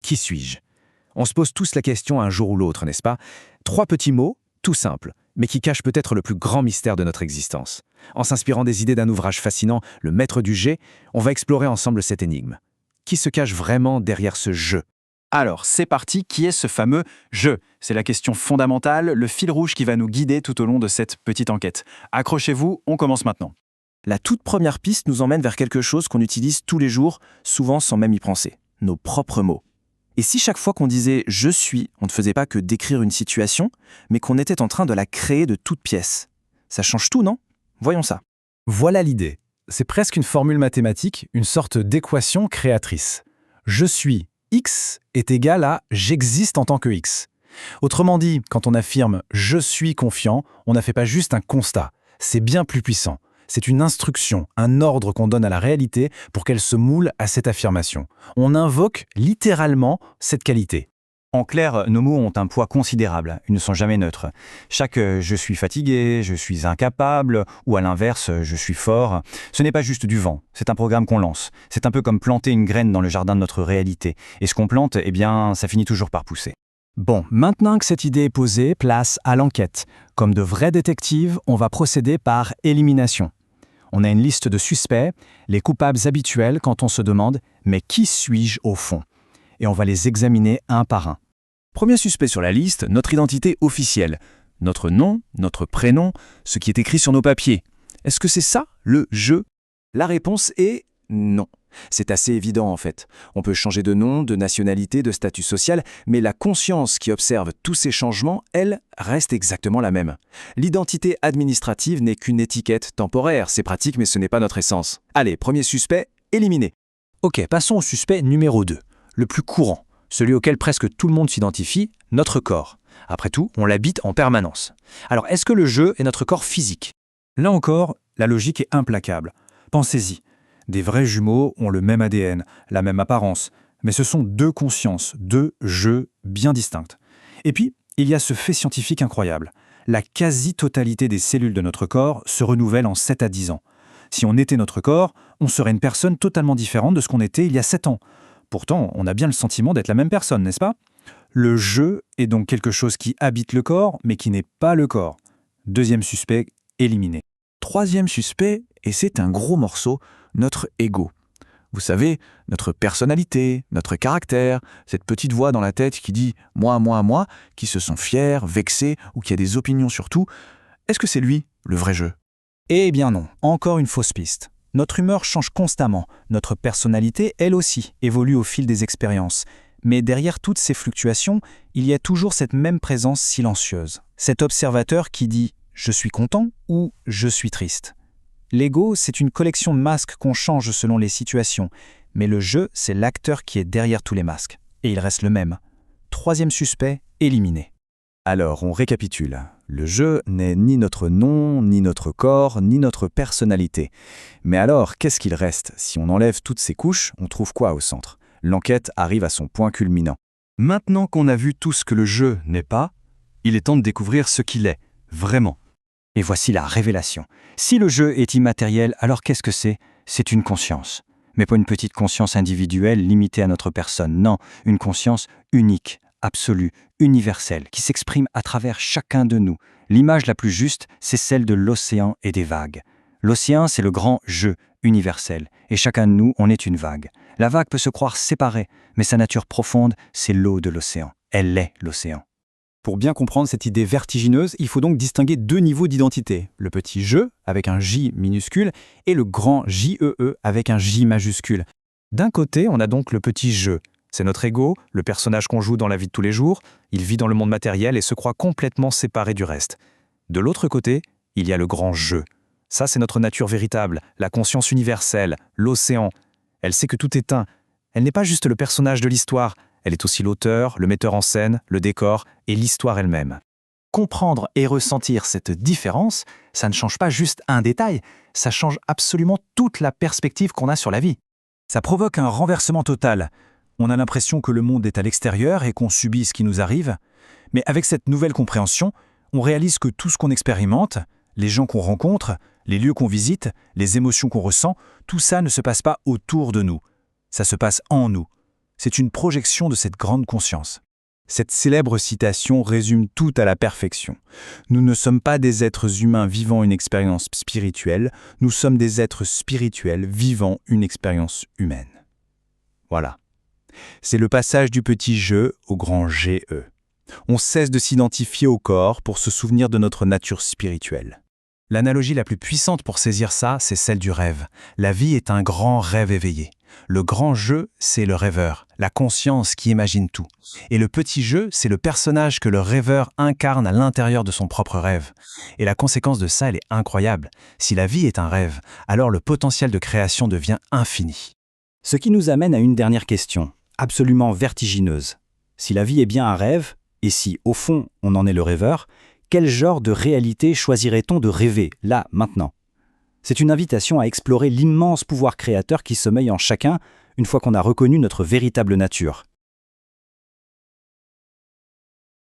Qui suis-je? On se pose tous la question un jour ou l'autre, n'est-ce pas? 3 petits mots, tout simples, mais qui cachent peut-être le plus grand mystère de notre existence. En s'inspirant des idées d'un ouvrage fascinant, Le Maître du Jeu, on va explorer ensemble cette énigme. Qui se cache vraiment derrière ce jeu? Alors, c'est parti, qui est ce fameux « je » C'est la question fondamentale, le fil rouge qui va nous guider tout au long de cette petite enquête. Accrochez-vous, on commence maintenant. La toute première piste nous emmène vers quelque chose qu'on utilise tous les jours, souvent sans même y penser, nos propres mots. Et si chaque fois qu'on disait « je suis », on ne faisait pas que décrire une situation, mais qu'on était en train de la créer de toutes pièces? Ça change tout, non? Voyons ça. Voilà l'idée. C'est presque une formule mathématique, une sorte d'équation créatrice. Je suis X est égal à j'existe en tant que X. Autrement dit, quand on affirme « je suis confiant », on n'a fait pas juste un constat. C'est bien plus puissant. C'est une instruction, un ordre qu'on donne à la réalité pour qu'elle se moule à cette affirmation. On invoque littéralement cette qualité. En clair, nos mots ont un poids considérable, ils ne sont jamais neutres. Chaque « je suis fatigué »,« je suis incapable » ou à l'inverse « je suis fort », ce n'est pas juste du vent, c'est un programme qu'on lance. C'est un peu comme planter une graine dans le jardin de notre réalité. Et ce qu'on plante, eh bien, ça finit toujours par pousser. Bon, maintenant que cette idée est posée, place à l'enquête. Comme de vrais détectives, on va procéder par élimination. On a une liste de suspects, les coupables habituels quand on se demande « mais qui suis-je au fond ?» Et on va les examiner un par un. Premier suspect sur la liste, notre identité officielle. Notre nom, notre prénom, ce qui est écrit sur nos papiers. Est-ce que c'est ça, le « je » ? La réponse est non. C'est assez évident en fait. On peut changer de nom, de nationalité, de statut social, mais la conscience qui observe tous ces changements, elle, reste exactement la même. L'identité administrative n'est qu'une étiquette temporaire, c'est pratique mais ce n'est pas notre essence. Allez, premier suspect, éliminé. Ok, passons au suspect numéro 2, le plus courant, celui auquel presque tout le monde s'identifie, notre corps. Après tout, on l'habite en permanence. Alors, est-ce que le jeu est notre corps physique? Là encore, la logique est implacable. Pensez-y. Des vrais jumeaux ont le même ADN, la même apparence, mais ce sont 2 consciences, 2 jeux bien distinctes. Et puis, il y a ce fait scientifique incroyable. La quasi-totalité des cellules de notre corps se renouvellent en 7 à 10 ans. Si on était notre corps, on serait une personne totalement différente de ce qu'on était il y a 7 ans. Pourtant, on a bien le sentiment d'être la même personne, n'est-ce pas? Le jeu est donc quelque chose qui habite le corps, mais qui n'est pas le corps. Deuxième suspect, éliminé. Troisième suspect, et c'est un gros morceau, notre ego. Vous savez, notre personnalité, notre caractère, cette petite voix dans la tête qui dit « moi », qui se sent fier, vexé ou qui a des opinions sur tout. Est-ce que c'est lui, le vrai jeu? Eh bien non, encore une fausse piste. Notre humeur change constamment, notre personnalité, elle aussi, évolue au fil des expériences. Mais derrière toutes ces fluctuations, il y a toujours cette même présence silencieuse. Cet observateur qui dit « je suis content » ou « je suis triste ». L'ego, c'est une collection de masques qu'on change selon les situations, mais le jeu, c'est l'acteur qui est derrière tous les masques. Et il reste le même. Troisième suspect, éliminé. Alors, on récapitule. Le jeu n'est ni notre nom, ni notre corps, ni notre personnalité. Mais alors, qu'est-ce qu'il reste? Si on enlève toutes ces couches, on trouve quoi au centre? L'enquête arrive à son point culminant. Maintenant qu'on a vu tout ce que le jeu n'est pas, il est temps de découvrir ce qu'il est, vraiment. Et voici la révélation. Si le jeu est immatériel, alors qu'est-ce que c'est? C'est une conscience. Mais pas une petite conscience individuelle limitée à notre personne. Non, une conscience unique, absolue, universelle, qui s'exprime à travers chacun de nous. L'image la plus juste, c'est celle de l'océan et des vagues. L'océan, c'est le grand jeu universel, et chacun de nous, on est une vague. La vague peut se croire séparée, mais sa nature profonde, c'est l'eau de l'océan. Elle est l'océan. Pour bien comprendre cette idée vertigineuse, il faut donc distinguer 2 niveaux d'identité. Le petit « je » avec un J minuscule et le grand JEE avec un J majuscule. D'un côté, on a donc le petit « je ». C'est notre ego, le personnage qu'on joue dans la vie de tous les jours. Il vit dans le monde matériel et se croit complètement séparé du reste. De l'autre côté, il y a le grand « je ». Ça, c'est notre nature véritable, la conscience universelle, l'océan. Elle sait que tout est un. Elle n'est pas juste le personnage de l'histoire. Elle est aussi l'auteur, le metteur en scène, le décor et l'histoire elle-même. Comprendre et ressentir cette différence, ça ne change pas juste un détail, ça change absolument toute la perspective qu'on a sur la vie. Ça provoque un renversement total. On a l'impression que le monde est à l'extérieur et qu'on subit ce qui nous arrive. Mais avec cette nouvelle compréhension, on réalise que tout ce qu'on expérimente, les gens qu'on rencontre, les lieux qu'on visite, les émotions qu'on ressent, tout ça ne se passe pas autour de nous. Ça se passe en nous. C'est une projection de cette grande conscience. Cette célèbre citation résume tout à la perfection. Nous ne sommes pas des êtres humains vivant une expérience spirituelle, nous sommes des êtres spirituels vivant une expérience humaine. Voilà. C'est le passage du petit je au grand GE. On cesse de s'identifier au corps pour se souvenir de notre nature spirituelle. L'analogie la plus puissante pour saisir ça, c'est celle du rêve. La vie est un grand rêve éveillé. Le grand je, c'est le rêveur, la conscience qui imagine tout. Et le petit je, c'est le personnage que le rêveur incarne à l'intérieur de son propre rêve. Et la conséquence de ça, elle est incroyable. Si la vie est un rêve, alors le potentiel de création devient infini. Ce qui nous amène à une dernière question, absolument vertigineuse. Si la vie est bien un rêve, et si, au fond, on en est le rêveur, quel genre de réalité choisirait-on de rêver, là, maintenant ? C'est une invitation à explorer l'immense pouvoir créateur qui sommeille en chacun une fois qu'on a reconnu notre véritable nature.